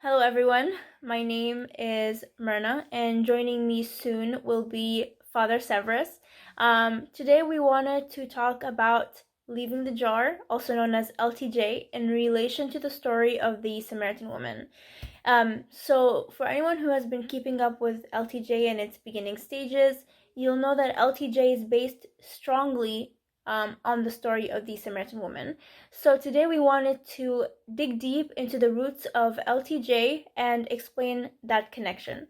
Hello everyone, my name is Myrna and joining me soon will be Father Severus. Today we wanted to talk about leaving the jar, also known as LTJ, in relation to the story of the Samaritan woman. So for anyone who has been keeping up with LTJ in its beginning stages, you'll know that LTJ is based strongly on the story of the Samaritan woman. So today we wanted to dig deep into the roots of LTJ and explain that connection.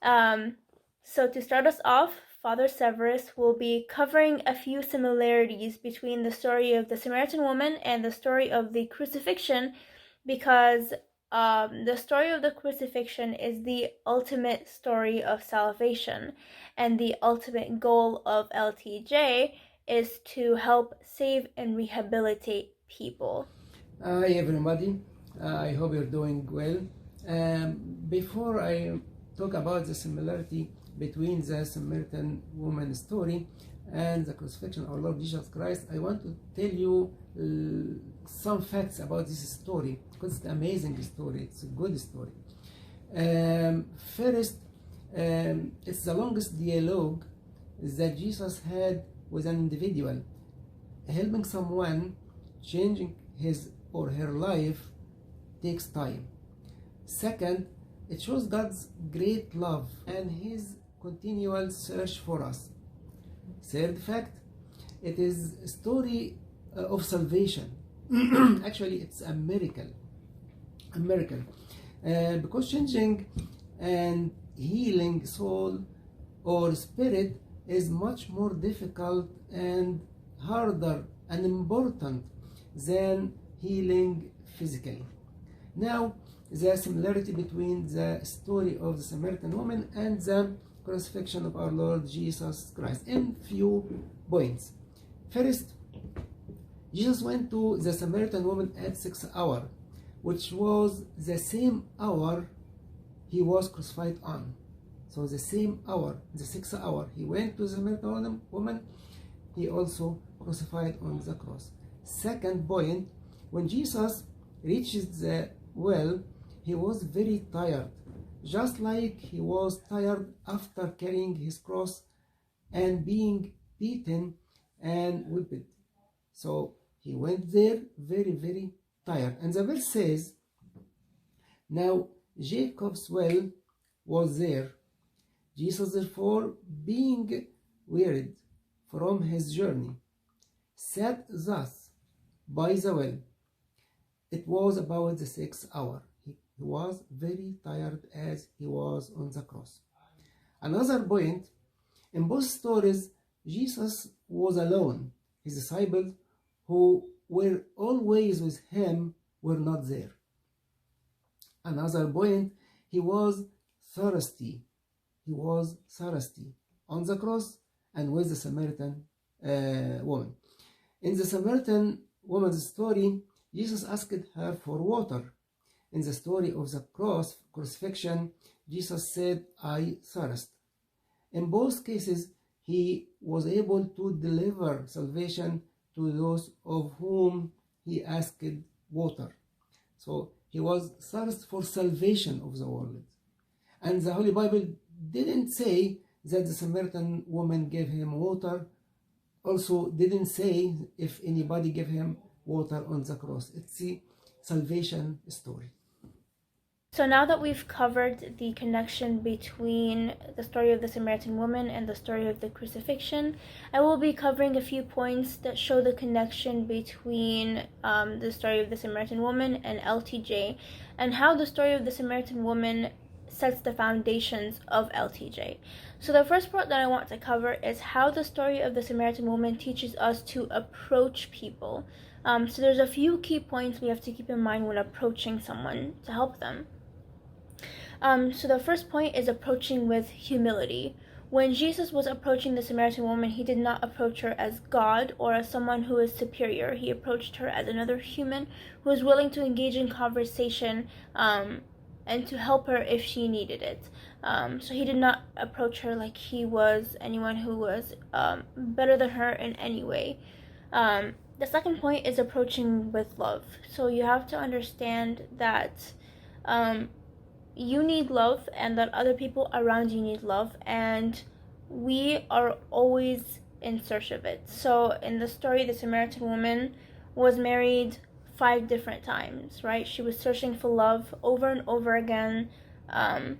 So to start us off, Father Severus will be covering a few similarities between the story of the Samaritan woman and the story of the crucifixion, because the story of the crucifixion is the ultimate story of salvation, and the ultimate goal of LTJ is to help save and rehabilitate people. Hi everybody, I hope you're doing well. Before I talk about the similarity between the Samaritan woman story and the crucifixion of our Lord Jesus Christ, I want to tell you some facts about this story, because it's an amazing story, it's a good story. First, it's the longest dialogue that Jesus had with an individual. Helping someone, changing his or her life takes time. Second, it shows God's great love and his continual search for us. Third fact, it is a story of salvation. Actually, it's a miracle. Because changing and healing soul or spirit is much more difficult and harder and important than healing physically. Now, the similarity between the story of the Samaritan woman and the crucifixion of our Lord Jesus Christ in few points. First, Jesus went to the Samaritan woman at 6 hour, which was the same hour he was crucified on. So the same hour, the 6th hour, he went to the Samaritan woman, he also crucified on the cross. Second point, when Jesus reached the well, he was very tired, just like he was tired after carrying his cross and being beaten and whipped. So he went there very, very tired. And the verse says, now Jacob's well was there. Jesus, therefore, being wearied from his journey, sat thus by the well. It was about the 6th hour. He was very tired as he was on the cross. Another point, in both stories, Jesus was alone. His disciples, who were always with him, were not there. Another point, he was thirsty. He was thirsty on the cross and with the Samaritan woman. In the Samaritan woman's story, Jesus asked her for water. In the story of the crucifixion, Jesus said, I thirst. In both cases, he was able to deliver salvation to those of whom he asked water. So he was thirst for salvation of the world. And the Holy Bible didn't say that the Samaritan woman gave him water, also didn't say if anybody gave him water on the cross. It's the salvation story. So now that we've covered the connection between the story of the Samaritan woman and the story of the crucifixion, I will be covering a few points that show the connection between the story of the Samaritan woman and LTJ, and how the story of the Samaritan woman sets the foundations of LTJ. So the first part that I want to cover is how the story of the Samaritan woman teaches us to approach people. So there's a few key points we have to keep in mind when approaching someone to help them. So the first point is approaching with humility. When Jesus was approaching the Samaritan woman, he did not approach her as God or as someone who is superior. He approached her as another human who was willing to engage in conversation and to help her if she needed it. So he did not approach her like he was anyone who was better than her in any way. The second point is approaching with love. So you have to understand that you need love and that other people around you need love, and we are always in search of it. So in the story, the Samaritan woman was married 5 different times, right? She was searching for love over and over again. And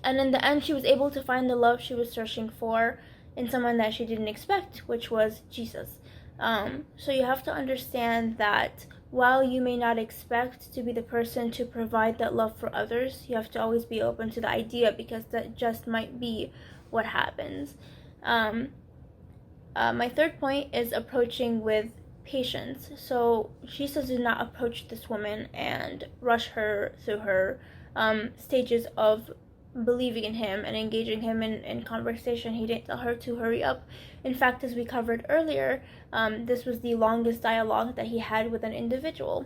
in the end, she was able to find the love she was searching for in someone that she didn't expect, which was Jesus. So you have to understand that while you may not expect to be the person to provide that love for others, you have to always be open to the idea, because that just might be what happens. My third point is approaching with patience. So Jesus did not approach this woman and rush her through her stages of believing in him and engaging him in conversation. He didn't tell her to hurry up. In fact, as we covered earlier, this was the longest dialogue that he had with an individual.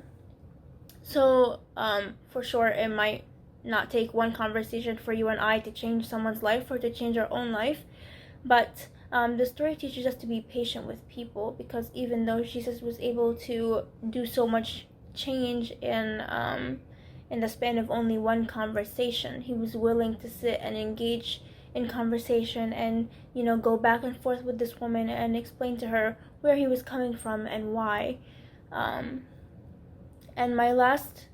So for sure, it might not take one conversation for you and I to change someone's life or to change our own life, but the story teaches us to be patient with people, because even though Jesus was able to do so much change in the span of only one conversation, he was willing to sit and engage in conversation and, you know, go back and forth with this woman and explain to her where he was coming from and why. And my last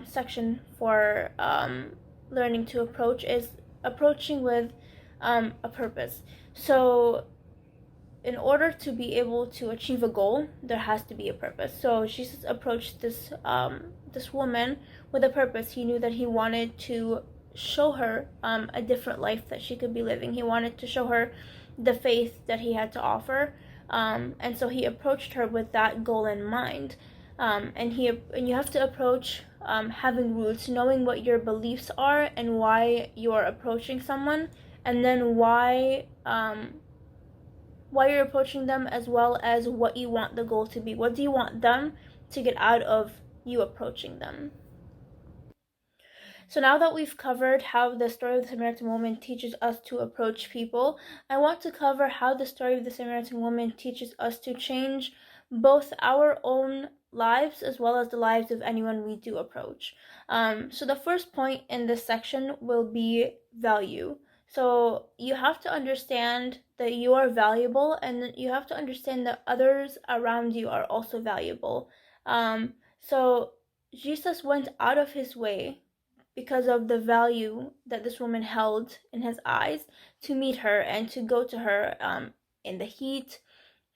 section for learning to approach is approaching with a purpose. So in order to be able to achieve a goal, there has to be a purpose. So Jesus approached this woman with a purpose. He knew that he wanted to show her a different life that she could be living. He wanted to show her the faith that he had to offer, and so he approached her with that goal in mind. And you have to approach having roots, knowing what your beliefs are and why you're approaching someone, and then why you're approaching them, as well as what you want the goal to be. What do you want them to get out of you approaching them? So now that we've covered how the story of the Samaritan woman teaches us to approach people, I want to cover how the story of the Samaritan woman teaches us to change both our own lives as well as the lives of anyone we do approach. So the first point in this section will be value. So you have to understand that you are valuable, and you have to understand that others around you are also valuable. So Jesus went out of his way, because of the value that this woman held in his eyes, to meet her and to go to her in the heat,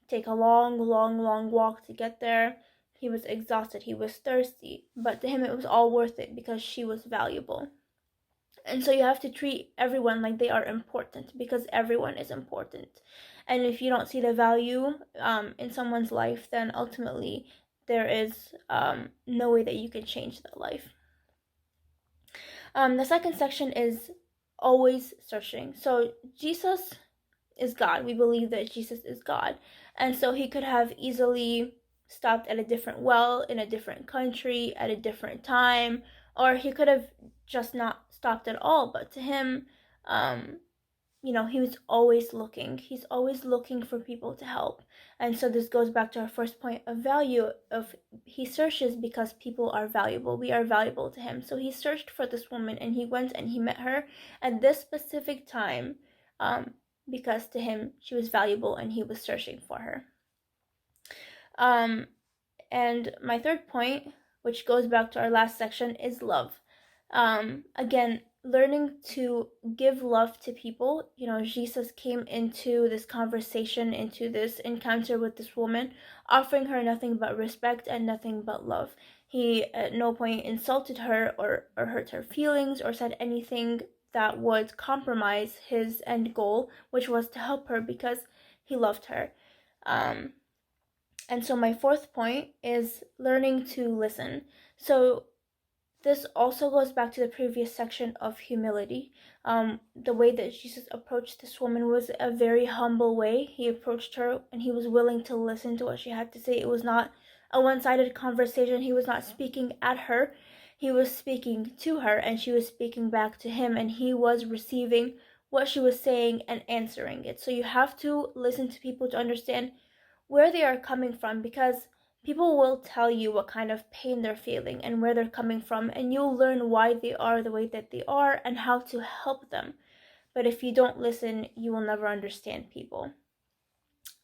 take a long, long, long walk to get there. He was exhausted, he was thirsty, but to him it was all worth it because she was valuable. And so you have to treat everyone like they are important, because everyone is important. And if you don't see the value in someone's life, then ultimately there is no way that you can change that life. The second section is always searching. So Jesus is God. We believe that Jesus is God. And so he could have easily stopped at a different well, in a different country, at a different time, or he could have just not stopped at all. But to him, he was always looking. He's always looking for people to help. And so this goes back to our first point of value, of he searches because people are valuable. We are valuable to him. So he searched for this woman, and he went and he met her at this specific time, because to him she was valuable and he was searching for her. And my third point, which goes back to our last section, is love. Again, learning to give love to people. Jesus came into this conversation, into this encounter with this woman, offering her nothing but respect and nothing but love. He at no point insulted her or hurt her feelings or said anything that would compromise his end goal, which was to help her, because he loved her. And so my fourth point is learning to listen. So this also goes back to the previous section of humility. The way that Jesus approached this woman was a very humble way. He approached her and he was willing to listen to what she had to say. It was not a one-sided conversation. He was not speaking at her. He was speaking to her, and she was speaking back to him, and he was receiving what she was saying and answering it. So you have to listen to people to understand where they are coming from, because People will tell you what kind of pain they're feeling and where they're coming from, and you'll learn why they are the way that they are and how to help them. But if you don't listen, you will never understand people.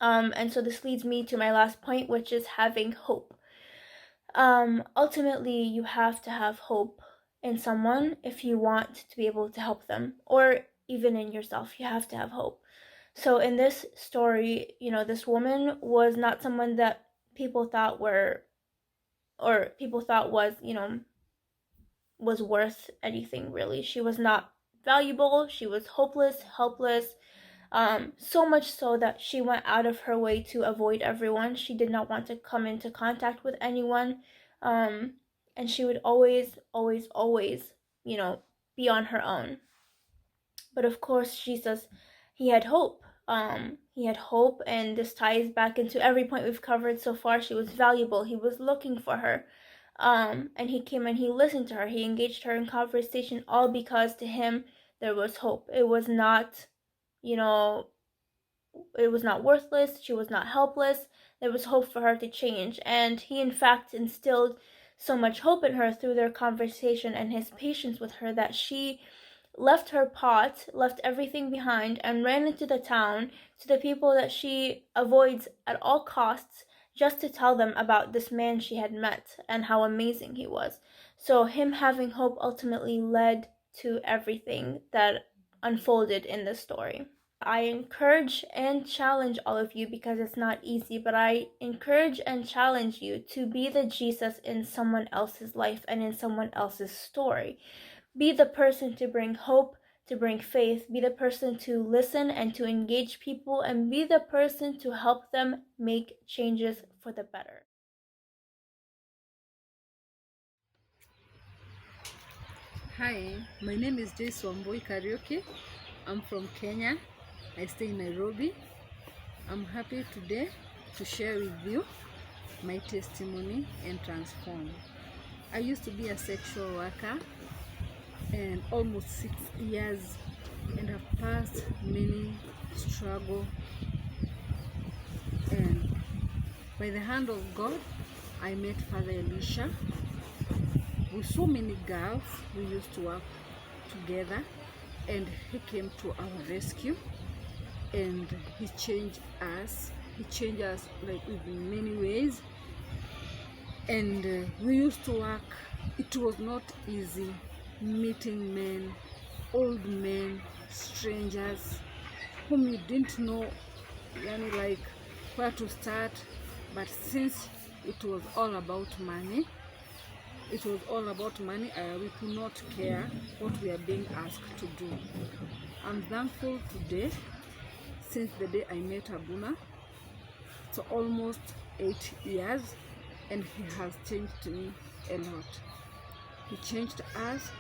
And so this leads me to my last point, which is having hope. Ultimately, you have to have hope in someone if you want to be able to help them, or even in yourself. You have to have hope. So in this story, this woman was not someone that people thought was, was worth anything, really. She was not valuable. She was hopeless, helpless. So much so that she went out of her way to avoid everyone. She did not want to come into contact with anyone. And she would always, always, always, be on her own. But of course, Jesus, he had hope. He had hope, and this ties back into every point we've covered so far. She was valuable. He was looking for her. And he came and he listened to her. He engaged her in conversation, all because to him there was hope. It was not, it was not worthless. She was not helpless. There was hope for her to change. And he, in fact, instilled so much hope in her through their conversation and his patience with her that she left her pot, left everything behind, and ran into the town to the people that she avoids at all costs, just to tell them about this man she had met and how amazing he was. So him having hope ultimately led to everything that unfolded in this story. I encourage and challenge all of you, because it's not easy, but I encourage and challenge you to be the Jesus in someone else's life and in someone else's story. Be the person to bring hope, to bring faith. Be the person to listen and to engage people, and be the person to help them make changes for the better. Hi, my name is Joyce Karaoke. I'm from Kenya. I stay in Nairobi. I'm happy today to share with you my testimony and transform. I used to be a sexual worker and almost 6 years, and have passed many struggle, and by the hand of God I met Father Elisha. With so many girls we used to work together, and he came to our rescue and he changed us. He changed us like in many ways, and we used to work. It was not easy meeting men, old men, strangers whom you didn't know like where to start. But since it was all about money, we could not care what we are being asked to do. I'm thankful today, since the day I met Abuna. It's almost 8 years, and he has changed me a lot. He changed us.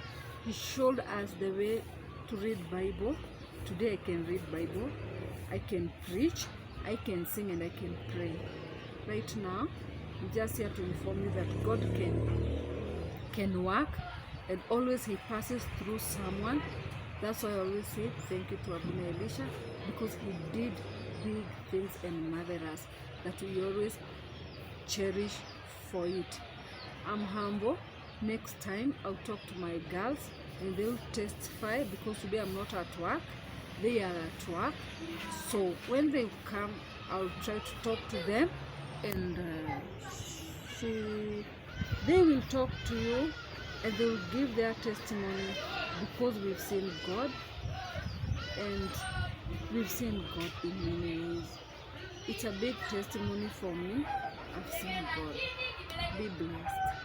He showed us the way to read Bible. Today I can read Bible, I can preach, I can sing, and I can pray. Right now, I'm just here to inform you that God can work, and always he passes through someone. That's why I always say thank you to Abuna Elisha, because he did big things and marvelous that we always cherish for it. I'm humble. Next time I'll talk to my girls and they'll testify, because today I'm not at work, they are at work. So when they come, I'll try to talk to them, and they will talk to you and they will give their testimony, because we've seen God, and we've seen God in many ways. It's a big testimony for me. I've seen God. Be blessed.